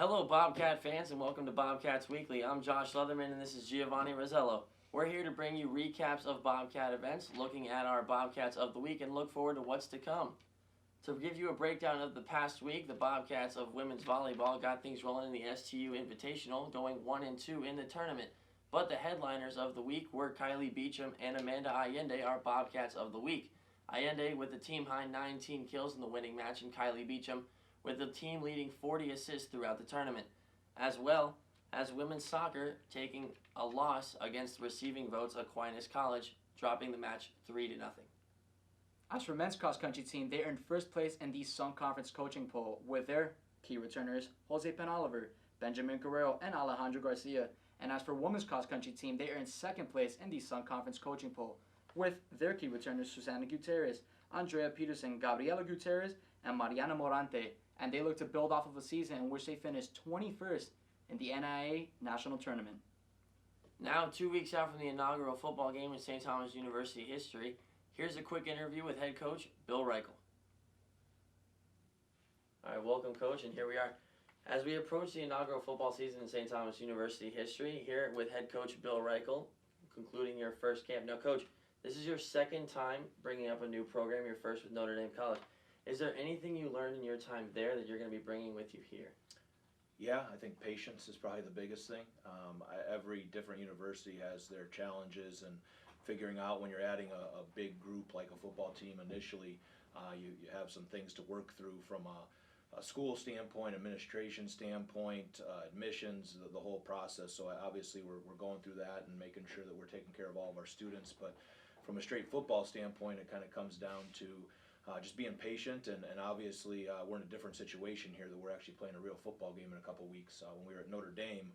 Hello, Bobcat fans, and welcome to Bobcats Weekly. I'm Josh Leatherman, and this is Giovanni Rosello. We're here to bring you recaps of Bobcat events, looking at our Bobcats of the week, and look forward to what's to come. To give you a breakdown of the past week, the Bobcats of women's volleyball got things rolling in the STU Invitational, going 1-2 in the tournament. But the headliners of the week were Kylie Beecham and Amanda Allende, our Bobcats of the week. Allende with the team-high 19 kills in the winning match, and Kylie Beecham with the team leading 40 assists throughout the tournament, as well as women's soccer taking a loss against receiving votes Aquinas College, dropping the match 3-0. As for men's cross-country team, they earned first place in the Sun Conference coaching poll with their key returners Jose Penoliver, Benjamin Guerrero, and Alejandro Garcia. And as for women's cross-country team, they earned second place in the Sun Conference coaching poll with their key returners Susana Gutierrez, Andrea Peterson, Gabriela Gutierrez, and Mariana Morante. And they look to build off of a season in which they finished 21st in the NIA National Tournament. Now, 2 weeks out from the inaugural football game in St. Thomas University history, here's a quick interview with head coach Bill Reichel. All right, welcome, Coach, and here we are. As we approach the inaugural football season in St. Thomas University history, here with head coach Bill Reichel, concluding your first camp. Now, Coach, this is your second time bringing up a new program, your first with Notre Dame College. Is there anything you learned in your time there that you're going to be bringing with you here? Yeah, I think patience is probably the biggest thing. Every different university has their challenges, and figuring out when you're adding a big group like a football team initially, you have some things to work through from a school standpoint, administration standpoint, admissions, the whole process. So obviously we're going through that and making sure that we're taking care of all of our students. But from a straight football standpoint, it kind of comes down to just being patient, and obviously we're in a different situation here that we're actually playing a real football game in a couple weeks. When we were at Notre Dame,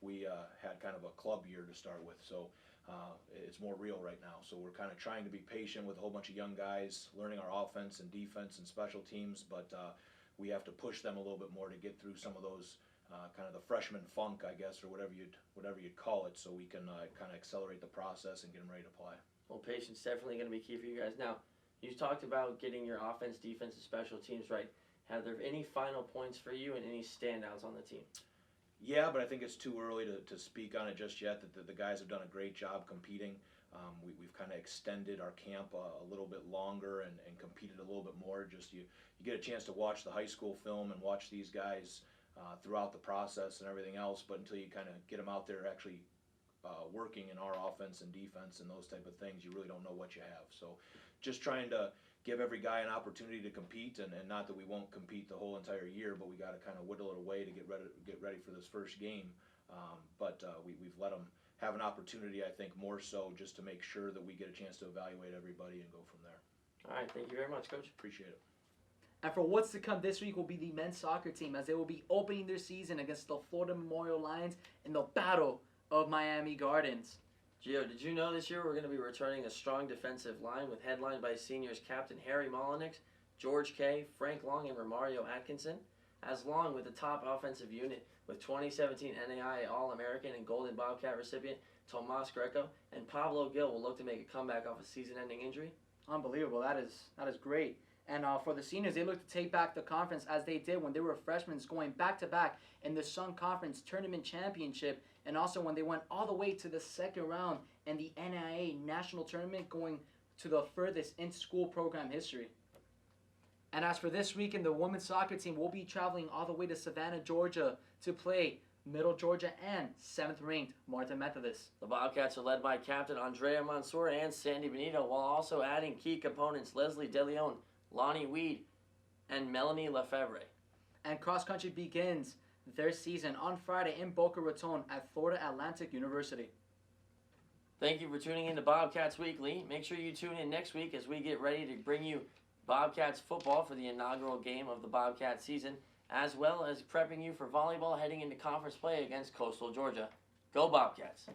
we had kind of a club year to start with, so it's more real right now. So we're kind of trying to be patient with a whole bunch of young guys, learning our offense and defense and special teams, but we have to push them a little bit more to get through some of those kind of the freshman funk, I guess, or whatever you'd call it, so we can kind of accelerate the process and get them ready to play. Well, patience definitely going to be key for you guys. Now, you talked about getting your offense, defense, and special teams right. Have there any final points for you and any standouts on the team? Yeah, but I think it's too early to speak on it just yet. That the guys have done a great job competing. We've kind of extended our camp a little bit longer and competed a little bit more. Just you get a chance to watch the high school film and watch these guys throughout the process and everything else, but until you kind of get them out there actually working in our offense and defense and those type of things, you really don't know what you have. So just trying to give every guy an opportunity to compete, and not that we won't compete the whole entire year, but we got to kind of whittle it away to get ready for this first game. But we've let them have an opportunity, I think, more so just to make sure that we get a chance to evaluate everybody and go from there. All right, thank you very much, Coach. Appreciate it. And for what's to come this week will be the men's soccer team, as they will be opening their season against the Florida Memorial Lions in the Battle of Miami Gardens. Gio, did you know this year we're going to be returning a strong defensive line with headlined by seniors captain Harry Molinix, George Kay, Frank Long, and Romario Atkinson, as long with the top offensive unit with 2017 NAIA All-American and Golden Bobcat recipient Tomas Greco, and Pablo Gil will look to make a comeback off a season-ending injury? Unbelievable. That is great. And for the seniors, they look to take back the conference as they did when they were freshmen, going back-to-back in the Sun Conference Tournament Championship, and also when they went all the way to the second round in the NIA National Tournament, going to the furthest in school program history. And as for this weekend, the women's soccer team will be traveling all the way to Savannah, Georgia to play Middle Georgia and 7th-ranked Martin Methodist. The Bobcats are led by captain Andrea Mansour and Sandy Benito, while also adding key components Leslie DeLeon, Lonnie Weed, and Melanie Lefebvre. And cross-country begins their season on Friday in Boca Raton at Florida Atlantic University. Thank you for tuning in to Bobcats Weekly. Make sure you tune in next week as we get ready to bring you Bobcats football for the inaugural game of the Bobcat season, as well as prepping you for volleyball heading into conference play against Coastal Georgia. Go Bobcats!